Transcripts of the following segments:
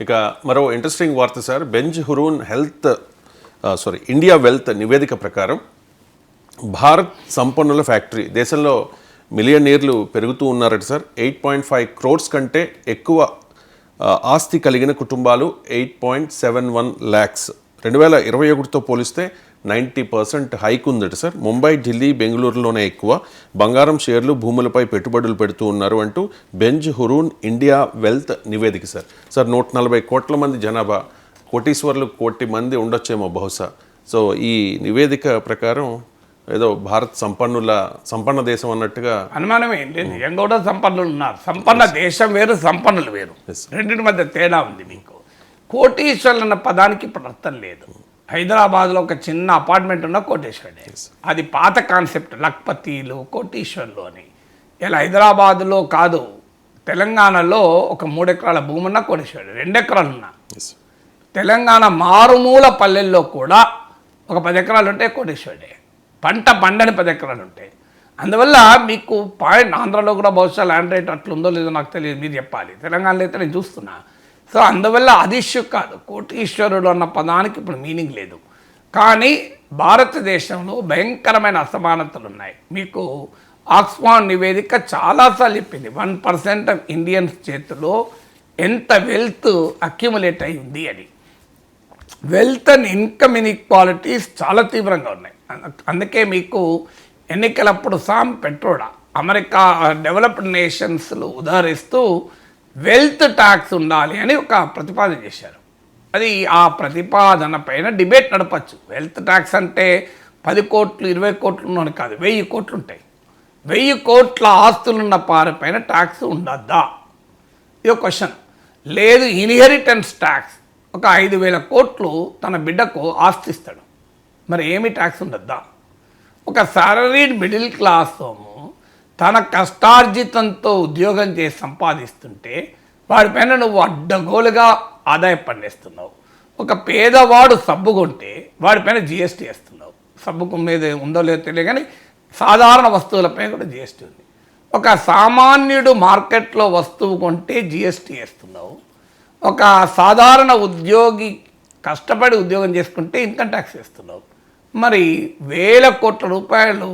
ఇక మరో ఇంట్రెస్టింగ్ వార్త sir, Benz Hurun India wealth నివేదిక ప్రకారం భారత్ సంపన్నుల ఫ్యాక్టరీ, దేశంలో మిలియనీర్లు పెరుగుతూ ఉన్నారట సార్. 8.5 crores కంటే ఎక్కువ ఆస్తి కలిగిన కుటుంబాలు 8.71 lakhs. 2021తో పోలిస్తే 90% హైక్ ఉందట సార్. ముంబై, ఢిల్లీ, బెంగళూరులోనే ఎక్కువ బంగారం, షేర్లు, భూములపై పెట్టుబడులు పెడుతూ ఉన్నారు అంటూ బెంజ్ హురూన్ ఇండియా వెల్త్ నివేదిక సార్. 140 కోట్ల మంది జనాభా, కోటీశ్వర్లు కోటి మంది ఉండొచ్చేమో బహుశా. సో ఈ నివేదిక ప్రకారం ఏదో భారత్ సంపన్న దేశం అన్నట్టుగా అనుమానం ఏం లేదు. ఏం కూడా సంపన్నులు ఉన్నారు. సంపన్న దేశం వేరు, సంపన్నులు వేరు. రెండింటి మధ్య తేడా ఉంది. మీకు కోటీశ్వర్లు అన్న పదానికి ఇప్పుడు అర్థం లేదు. హైదరాబాద్లో ఒక చిన్న అపార్ట్మెంట్ ఉన్న కోటీశ్వరుడే. అది పాత కాన్సెప్ట్, లక్పతీలు కోటీశ్వర్లు అని. ఇలా హైదరాబాద్లో కాదు, తెలంగాణలో ఒక 3 ఎకరాల భూమి ఉన్న కోటీశ్వరుడు, 2 ఎకరాలు ఉన్నా. తెలంగాణ మారుమూల పల్లెల్లో కూడా ఒక 10 ఎకరాలు ఉంటే కోటీశ్వరుడే. పంట పండని 10 ఎకరాలు ఉంటాయి. అందువల్ల మీకు పాయింట్, ఆంధ్రాలో కూడా బహుశా ల్యాండ్ రేట్ అట్లుందో లేదో నాకు తెలియదు, మీరు చెప్పాలి. తెలంగాణలో అయితే నేను చూస్తున్నా. సో అందువల్ల అది ఇష్యూ కాదు. కోటీశ్వరుడు అన్న పదానికి ఇప్పుడు మీనింగ్ లేదు. కానీ భారతదేశంలో భయంకరమైన అసమానతలు ఉన్నాయి. మీకు ఆక్స్ఫామ్ నివేదిక చాలాసార్లు చెప్పింది 1% ఆఫ్ ఇండియన్స్ చేతిలో ఎంత వెల్త్ అక్యుములేట్ అయి ఉంది అని. వెల్త్ అండ్ ఇన్కమ్ ఇన్ఈక్వాలిటీస్ చాలా తీవ్రంగా ఉన్నాయి. అందుకే మీకు ఎన్నికలప్పుడు సామ్ పెట్రోడా అమెరికా డెవలప్డ్ నేషన్స్లో ఉదాహరిస్తూ వెల్త్ ట్యాక్స్ ఉండాలి అని ఒక ప్రతిపాదన చేశారు. అది ఆ ప్రతిపాదన పైన డిబేట్ నడపచ్చు. వెల్త్ ట్యాక్స్ అంటే 10 కోట్లు 20 కోట్లు అని కాదు, 1000 కోట్లు ఉంటాయి. 1000 కోట్ల ఆస్తులున్న వారిపైన ట్యాక్స్ ఉండద్దా, ఇది ఒక క్వశ్చన్. లేదు, ఇన్హెరిటెన్స్ ట్యాక్స్, ఒక 5,000 కోట్లు తన బిడ్డకు ఆస్తి ఇస్తాడు, మరి ఏమి ట్యాక్స్ ఉండద్దా? ఒక సాలరీడ్ మిడిల్ క్లాస్ తన కష్టార్జితంతో ఉద్యోగం చేసి సంపాదిస్తుంటే వాడిపైన నువ్వు అడ్డగోలుగా ఆదాయం పండిస్తున్నావు. ఒక పేదవాడు సబ్బు కొంటే వాడిపైన జిఎస్టీ వేస్తున్నావు. సబ్బుకు మీద ఉందో లేదో తెలియదు, కానీ సాధారణ వస్తువులపై కూడా జిఎస్టీ ఉంది. ఒక సామాన్యుడు మార్కెట్లో వస్తువు కొంటే జిఎస్టీ వేస్తున్నావు. ఒక సాధారణ ఉద్యోగి కష్టపడి ఉద్యోగం చేసుకుంటే ఇన్కమ్ ట్యాక్స్ వేస్తున్నావు. మరి 1000 కోట్ల రూపాయలు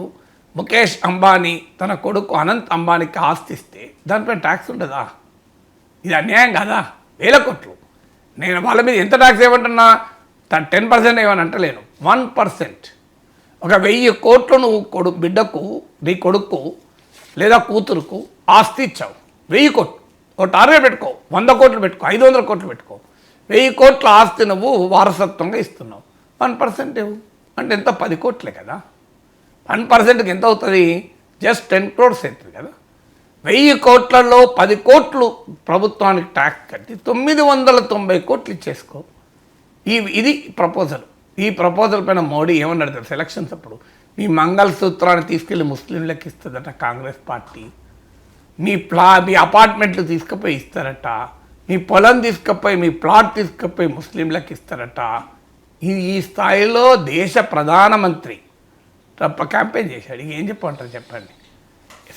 ముఖేష్ అంబానీ తన కొడుకు అనంత్ అంబానీకి ఆస్తి ఇస్తే దానిపైన ట్యాక్స్ ఉండదా? ఇది అన్యాయం కాదా? 1000 కోట్లు. నేను వాళ్ళ మీద ఎంత ట్యాక్స్ ఏమంటున్నా, 10% ఏమని అంటలేను, 1%. ఒక 1000 కోట్లు నువ్వు బిడ్డకు, నీ కొడుకు లేదా కూతురుకు ఆస్తి ఇచ్చావు. 1000 కోట్లు ఒక టార్గెట్ పెట్టుకో, 100 కోట్లు పెట్టుకో, 500 కోట్లు పెట్టుకో. 1000 కోట్ల ఆస్తి నువ్వు వారసత్వంగా ఇస్తున్నావు. 1% ఇవ్వు అంటే ఎంత? 10 కోట్లే కదా. 1%కి ఎంత అవుతుంది? జస్ట్ 10 crores అవుతుంది కదా. 1000 కోట్లలో 10 కోట్లు ప్రభుత్వానికి ట్యాక్స్ కట్టి 990 కోట్లు ఇచ్చేసుకో. ఇది ప్రపోజల్. ఈ ప్రపోజల్ పైన మోడీ ఏమన్నాడు తెలుసు? ఎలక్షన్స్ అప్పుడు మీ మంగళసూత్రాన్ని తీసుకెళ్ళి ముస్లింలకు ఇస్తుందట కాంగ్రెస్ పార్టీ. మీ అపార్ట్మెంట్లు తీసుకుపోయి ఇస్తారట. మీ పొలం తీసుకుపోయి, మీ ప్లాట్ తీసుకుపోయి ముస్లింలకు ఇస్తారట. ఈ స్థాయిలో దేశ ప్రధానమంత్రి క్యాంపెయిన్ చేశాడు. ఏం చెప్పంటారు చెప్పండి?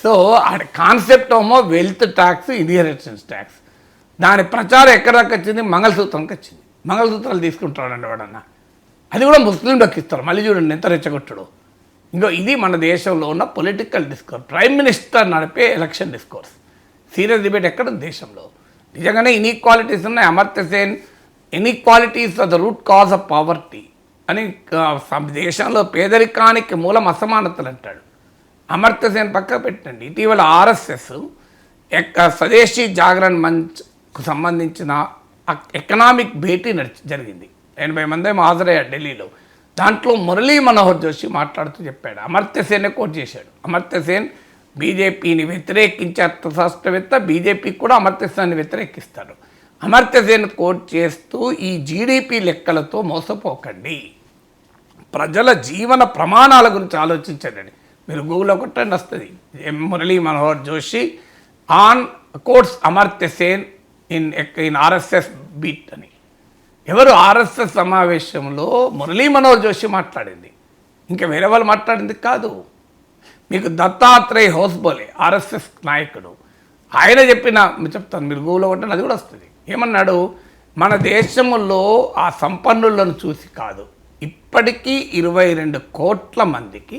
సో ఆ కాన్సెప్ట్ ఏమో వెల్త్ ట్యాక్స్, ఇన్హెరిటెన్స్ ట్యాక్స్. దాని ప్రచారం ఎక్కడ దాకా వచ్చింది? మంగళసూత్రంకి వచ్చింది. మంగళసూత్రాలు తీసుకుంటాడండి వాడన్నా, అది కూడా ముస్లింలకు ఇస్తారు. మళ్ళీ చూడండి ఎంత రెచ్చగొట్టడు. ఇంకో ఇది మన దేశంలో ఉన్న పొలిటికల్ డిస్కోర్స్. ప్రైమ్ మినిస్టర్ నడిపే ఎలక్షన్ డిస్కోర్స్. సీరియస్ డిబేట్ ఎక్కడ ఉంది దేశంలో? నిజంగానే ఇన్ఈక్వాలిటీస్ ఉన్నాయి. Amartya Sen inequalities are the root cause of poverty అని దేశంలో పేదరికానికి మూలం అసమానతలు అంటాడు. అమర్త్య సేన్ పక్క పెట్టండి. ఇటీవల ఆర్ఎస్ఎస్ స్వదేశీ జాగరణ్ మంచ్కు సంబంధించిన ఎకనామిక్ భేటీ జరిగింది. 80 మంది హాజరయ్యారు ఢిల్లీలో. దాంట్లో మురళీ మనోహర్ జోషి మాట్లాడుతూ చెప్పాడు, అమర్త్య సేన్నే కోట్ చేశాడు. అమర్త్య సేన్ బీజేపీని వ్యతిరేకించే అర్థశాస్త్రవేత్త, బీజేపీకి కూడా అమర్త్య సేన్ని వ్యతిరేకిస్తాడు. అమర్త్య సేన్ కోట్ చేస్తూ ఈ జీడిపి లెక్కలతో మోసపోకండి, ప్రజల జీవన ప్రమాణాల గురించి ఆలోచించండి. మీరు గూగుల్లో కొట్టండి, వస్తుంది. Murali Manohar Joshi on quotes Amartya Sen in RSS beat అని. ఎవరు? ఆర్ఎస్ఎస్ సమావేశంలో మురళీ మనోహర్ జోషి మాట్లాడింది, ఇంకా వేరే వాళ్ళు మాట్లాడింది కాదు. మీకు దత్తాత్రేయ హోస్బోలే ఆర్ఎస్ఎస్ నాయకుడు, ఆయన చెప్తాను, మీరు గూగుల్లో కొట్టండి, అది కూడా వస్తుంది. ఏమన్నాడు? మన దేశంలో ఆ సంపన్నులను చూసి కాదు, ఇప్పటికీ 22 కోట్ల మందికి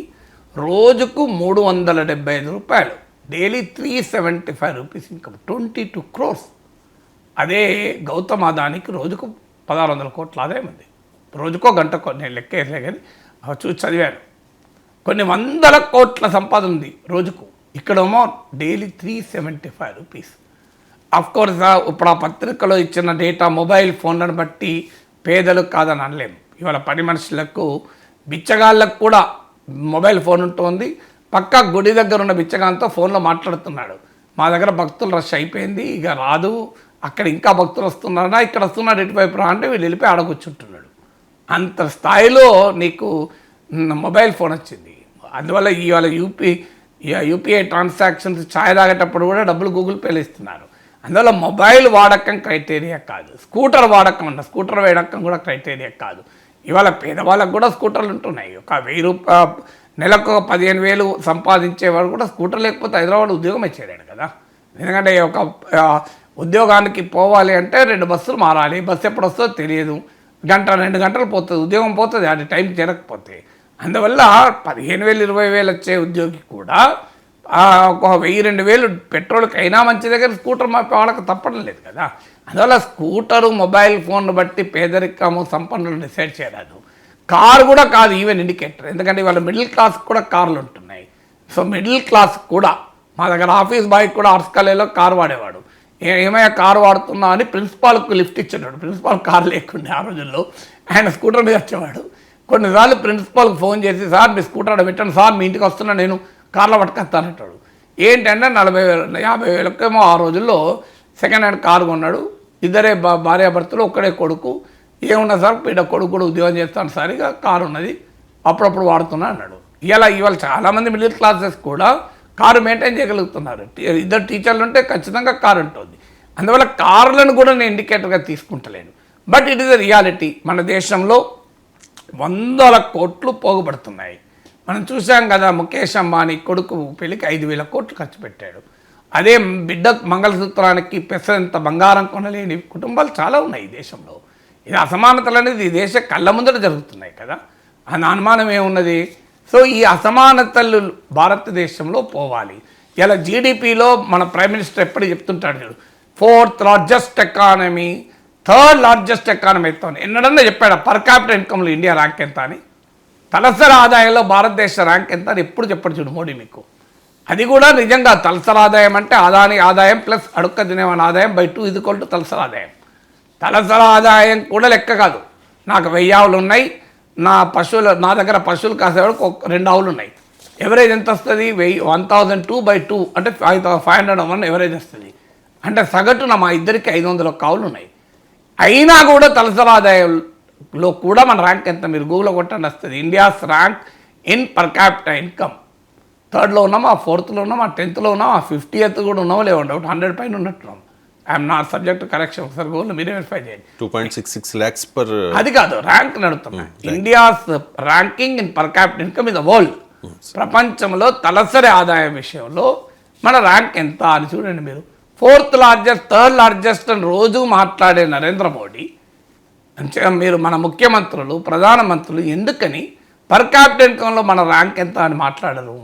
రోజుకు 375 రూపాయలు, డైలీ 375 రూపీస్ ఇన్కమ్, 22 crores. అదే గౌతమ్ అదానికి రోజుకు 1600 కోట్ల ఆదాయం ఉంది. రోజుకో గంటకో నేను లెక్క వేసలే కానీ చూసి చదివాను. కొన్ని వందల కోట్ల సంపాదన ఉంది రోజుకు. ఇక్కడేమో డైలీ 375 రూపీస్. కోర్స్ ఇప్పుడు ఆ పత్రికలో ఇచ్చిన డేటా మొబైల్ ఫోన్లను బట్టి పేదలు కాదని అనలేము. ఇవాళ పని మనుషులకు, బిచ్చగాళ్ళకు కూడా మొబైల్ ఫోన్ ఉంటుంది. పక్క గుడి దగ్గర ఉన్న బిచ్చగాంతో ఫోన్లో మాట్లాడుతున్నాడు, మా దగ్గర భక్తులు రష్ అయిపోయింది, ఇక రాదు, అక్కడ ఇంకా భక్తులు వస్తున్నారా, ఇక్కడ వస్తున్నాడు, ఇటువైపు రా అంటే వీళ్ళు వెళ్ళిపోయి ఆడకూర్చుంటున్నాడు. అంత స్థాయిలో నీకు మొబైల్ ఫోన్ వచ్చింది. అందువల్ల ఇవాళ యూపీఐ ట్రాన్సాక్షన్స్ ఛాయ్ తాగేటప్పుడు కూడా డబ్బులు గూగుల్ పేలో ఇస్తున్నారు. అందువల్ల మొబైల్ వాడకం క్రైటీరియా కాదు, స్కూటర్ వాడకం స్కూటర్ వాడకం కూడా క్రైటీరియా కాదు. ఇవాళ పేదవాళ్ళకు కూడా స్కూటర్లు ఉంటున్నాయి. ఒక 1000 రూపాయలు నెలకు 15,000 సంపాదించేవాడు కూడా స్కూటర్ లేకపోతే హైదరాబాద్ ఉద్యోగం ఇచ్చేరాడు కదా. ఎందుకంటే ఒక ఉద్యోగానికి పోవాలి అంటే 2 బస్సులు మారాలి, బస్సు ఎప్పుడు వస్తుందో తెలియదు, 1-2 గంటలు పోతుంది, ఉద్యోగం పోతుంది అది టైం చేరకపోతే. అందువల్ల 15,000 20,000 వచ్చే ఉద్యోగి కూడా ఒక 1000-2000 పెట్రోల్కి అయినా మంచి దగ్గర స్కూటర్ మా వాళ్ళకి తప్పడం లేదు కదా. అందువల్ల స్కూటరు, మొబైల్ ఫోన్ బట్టి పేదరికము సంపన్నులు డిసైడ్ చేయరాదు. కారు కూడా కాదు ఈవెన్ ఇండికేటర్, ఎందుకంటే వాళ్ళ మిడిల్ క్లాస్ కూడా కార్లు ఉంటున్నాయి. సో మిడిల్ క్లాస్ కూడా, మా దగ్గర ఆఫీస్ బాయ్ కూడా ఆర్ట్స్ కాలేజీలో కారు వాడేవాడు, ఏమైనా కారు వాడుతున్నా అని ప్రిన్సిపాల్కు లిఫ్ట్ ఇచ్చేవాడు. ప్రిన్సిపాల్ కారు లేకుండా ఆ రోజుల్లో ఆయన స్కూటర్ మీద వచ్చేవాడు. కొన్నిసార్లు ప్రిన్సిపాల్కి ఫోన్ చేసి, సార్ మీ స్కూటర్ అక్కడ పెట్టండి సార్, మీ ఇంటికి వస్తున్నా, నేను కార్లో పట్టుకొస్తానంటాడు. ఏంటంటే 40,000-50,000 ఆ రోజుల్లో సెకండ్ హ్యాండ్ కారు కొన్నాడు. ఇద్దరే భార్యాభర్తలు, ఒక్కడే కొడుకు. ఏమున్నా సార్ పీడ కొడుకు కూడా ఉద్యోగం చేస్తాను సార్, ఇక కారు ఉన్నది, అప్పుడప్పుడు వాడుతున్నా అన్నాడు. ఇవాళ చాలామంది మిడిల్ క్లాసెస్ కూడా కారు మెయింటైన్ చేయగలుగుతున్నారు. 2 టీచర్లు ఉంటే ఖచ్చితంగా కారు ఉంటుంది. అందువల్ల కార్లను కూడా నేను ఇండికేటర్గా తీసుకుంటలేను. But it is a reality. మన దేశంలో 100,000 కోట్లు పోగుపడుతున్నాయి. మనం చూసాం కదా, ముఖేష్ అంబానీ కొడుకు పెళ్ళికి 5,000 కోట్లు ఖర్చు పెట్టాడు. అదే బిడ్డ మంగళసూత్రానికి పెసరంత బంగారం కొనలేని కుటుంబాలు చాలా ఉన్నాయి ఈ దేశంలో. ఇది అసమానతలు అనేది ఈ దేశ కళ్ళ ముందర జరుగుతున్నాయి కదా, అని అనుమానం ఏమున్నది. సో ఈ అసమానతలు భారతదేశంలో పోవాలి. ఇలా జీడిపిలో మన ప్రైమ్ మినిస్టర్ ఎప్పుడు చెప్తుంటాడు చూడు, 4th largest economy, 3rd largest economy అవుతాను. ఎన్నడన్నా చెప్పాడు పర్ క్యాపిటల్ ఇన్కమ్లో ఇండియా ర్యాంక్ ఎంత అని, తలసరి ఆదాయంలో భారతదేశ ర్యాంక్ ఎంత అని ఎప్పుడు చెప్పాడు చూడు మోడీ మీకు. అది కూడా నిజంగా తలసరి ఆదాయం అంటే అదాని ఆదాయం ప్లస్ అడుక్క తినేవాని ఆదాయం /2 = తలసరి ఆదాయం. తలసరి ఆదాయం కూడా లెక్క కాదు. నాకు 1000 ఆవులు ఉన్నాయి, నా దగ్గర పశువులు కాసేవాడికి 2 ఆవులు ఉన్నాయి. ఎవరేజ్ ఎంత వస్తుంది? 1,002/2 అంటే 501 ఎవరేజ్ వస్తుంది. అంటే సగటున మా ఇద్దరికి 501 ఆవులు ఉన్నాయి. అయినా కూడా తలసరి ఆదాయంలో కూడా మన ర్యాంక్ ఎంత మీరు గూగుల్లో కొట్టండి వస్తుంది. India's rank in per capital income 3rd ఉన్నామా, 4th ఉన్నామా, 10th ఉన్నామా, 50th కూడా ఉన్నామో లేవు, డౌట్ 100 పైన ఉన్నట్టున్నాం. ఐఎమ్ నాట్ సబ్జెక్ట్ కరెక్షన్, ఒకసారి గూగుల్లో మీరే వెరిఫై చేయండి. 2.66 lakhs పర్, అది కాదు ర్యాంక్ నడుతున్నా. India's ranking in per capital income in the world. ప్రపంచంలో తలసరి ఆదాయం విషయంలో మన ర్యాంక్ ఎంత అని చూడండి మీరు. 4th లార్జెస్ట్, 3rd లార్జెస్ట్ అని రోజు మాట్లాడే నరేంద్ర మోడీ, మీరు మన ముఖ్యమంత్రులు, ప్రధానమంత్రులు ఎందుకని పర్ క్యాపిటల్ ఇన్కంలో మన ర్యాంక్ ఎంత అని మాట్లాడరు?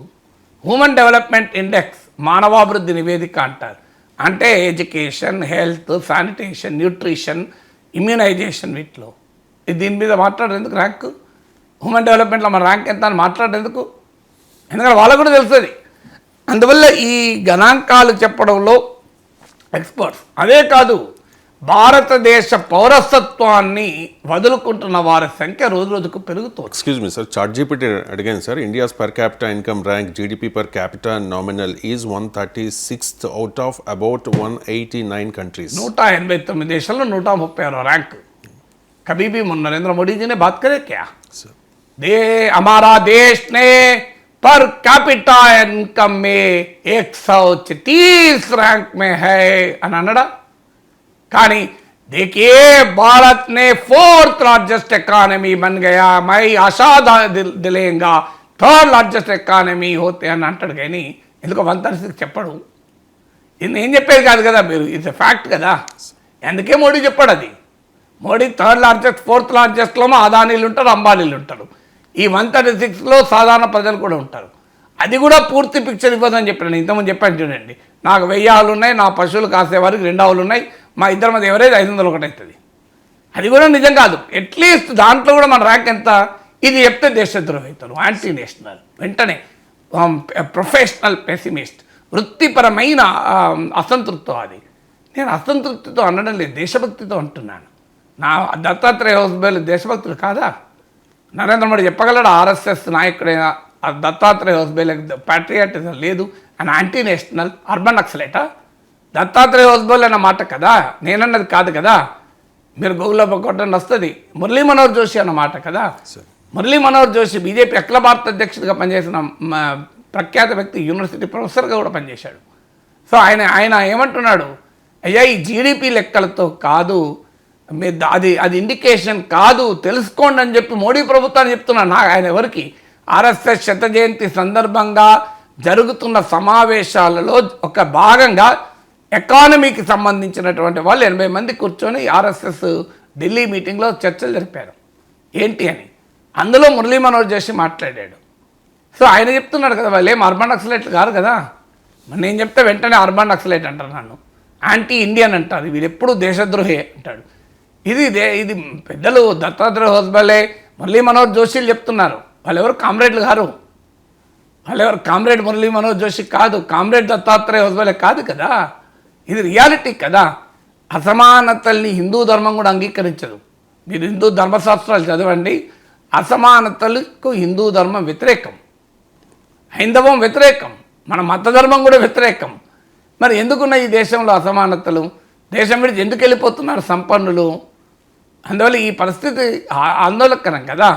హ్యూమన్ డెవలప్మెంట్ ఇండెక్స్, మానవాభివృద్ధి నివేదిక అంటారు. అంటే education, health, sanitation, nutrition, immunisation, వీటిలో దీని మీద మాట్లాడేందుకు ర్యాంకు? హ్యూమన్ డెవలప్మెంట్లో మన ర్యాంక్ ఎంత అని మాట్లాడేందుకు? ఎందుకంటే వాళ్ళకు కూడా తెలుస్తుంది. అందువల్ల ఈ గణాంకాలు చెప్పడంలో ఎక్స్పర్ట్స్. అదే కాదు, భారతదేశ పౌరసత్వాన్ని వదులుకుంటున్న వారి సంఖ్య రోజు రోజుకు పెరుగుతుంది. ఎక్స్క్యూజ్ మీ సార్, ChatGPT అడిగాను sir. India's per capital income rank GDP per capital nominal is 136th out of about 189 countries. 189 దేశాల్లో 136 ర్యాంక్. कभी भी नरेंद्र मोदी जी ने बात करे क्या? हमारा देश ने पर कैपिटा इनकम में 130 रैंक में है अनानड़ा. కానీ देखिए भारत ने 4th लार्जेस्ट इकॉनमी बन गया, मैं आशा दिलेगा 3rd లార్జెస్ట్ ఎకానమీ होते అని అంటాడు. కానీ ఎందుకో 136 చెప్పడు. ఇది నేను చెప్పేది కాదు కదా, మీరు ఇది ఫ్యాక్ట్ కదా, అందుకే మోడీ చెప్పాడు. అది మోడీ థర్డ్ లార్జెస్ట్, ఫోర్త్ లార్జెస్ట్లో అదానీలు ఉంటారు, అంబానీలు ఉంటారు. ఈ 136లో సాధారణ ప్రజలు కూడా ఉంటారు. అది కూడా పూర్తి పిక్చర్ ఇవ్వదని చెప్పాను. ఇంతకుముందు చెప్పాను చూడండి, నాకు 1000 ఆవులు ఉన్నాయి, నా పశువులు కాసేవారికి 2 ఆవులు ఉన్నాయి, మా ఇద్దరి మధ్య ఎవరైతే 501 అవుతుంది. అది కూడా నిజం కాదు. అట్లీస్ట్ దాంట్లో కూడా మన ర్యాంక్ ఎంత, ఇది చెప్తే దేశద్రోహి అవుతారు, యాంటీ నేషనల్, వెంటనే ప్రొఫెషనల్ పెసిమిస్ట్, వృత్తిపరమైన అసంతృప్తి. అది నేను అసంతృప్తితో అనడం లేదు, దేశభక్తితో అంటున్నాను. నా దత్తాత్రేయ హోస్బేల్ దేశభక్తులు కాదా? నరేంద్ర మోడీ చెప్పగలడు ఆర్ఎస్ఎస్ నాయకుడైన దత్తాత్రేయ హోస్బేల్ ప్యాట్రియాటిజం లేదు అని, యాంటీ నేషనల్, అర్బన్ నక్సలైటా? దత్తాత్రేయ హోస్బేల్ అన్న మాట కదా, నేనన్నది కాదు కదా. మీరు గూగుల్లో కొట్టండి వస్తుంది. మురళీ మనోహర్ జోషి అన్న మాట కదా. మురళీ మనోహర్ జోషి బీజేపీ అఖిల భారత అధ్యక్షుడిగా పనిచేసిన ప్రఖ్యాత వ్యక్తి, యూనివర్సిటీ ప్రొఫెసర్గా కూడా పనిచేశాడు. సో ఆయన ఏమంటున్నాడు, అయ్యా ఈ జీడిపి లెక్కలతో కాదు, అది ఇండికేషన్ కాదు, తెలుసుకోండి అని చెప్పి మోడీ ప్రభుత్వాన్ని చెప్తున్నాను. ఆయన ఎవరికి? ఆర్ఎస్ఎస్ శత జయంతి సందర్భంగా జరుగుతున్న సమావేశాలలో ఒక భాగంగా ఎకానమీకి సంబంధించినటువంటి వాళ్ళు 80 మంది కూర్చొని ఆర్ఎస్ఎస్ ఢిల్లీ మీటింగ్లో చర్చలు జరిపారు ఏంటి అని. అందులో మురళీ మనోహర్ జోషి మాట్లాడాడు. సో ఆయన చెప్తున్నాడు కదా, వాళ్ళు ఏం అర్బన్ నక్సలైట్లు కాదు కదా. నేను చెప్తే వెంటనే అర్బన్ నక్సలైట్ అంటారు, నన్ను యాంటీ ఇండియన్ అంటారు, వీళ్ళు ఎప్పుడు దేశద్రోహి అంటాడు. ఇది పెద్దలు దత్తాత్రేయ హోస్బలే, మురళీ మనోహర్ జోషిలు చెప్తున్నారు. వాళ్ళెవరు కామ్రేడ్లు గారు, వాళ్ళెవరు కామ్రేడ్ మురళీ మనోహర్ జోషి కాదు, కామ్రేడ్ దత్తాత్రేయ హోస్బలే కాదు కదా. ఇది రియాలిటీ కదా. అసమానతల్ని హిందూ ధర్మం కూడా అంగీకరించదు. మీరు హిందూ ధర్మశాస్త్రాలు చదవండి, అసమానతలకు హిందూ ధర్మం వ్యతిరేకం, హైందవం వ్యతిరేకం, మన మత ధర్మం కూడా వ్యతిరేకం. మరి ఎందుకున్న ఈ దేశంలో అసమానతలు? దేశం విడిచి ఎందుకు వెళ్ళిపోతున్నారు సంపన్నులు? అందువల్ల ఈ పరిస్థితి ఆందోళనకరం కదా.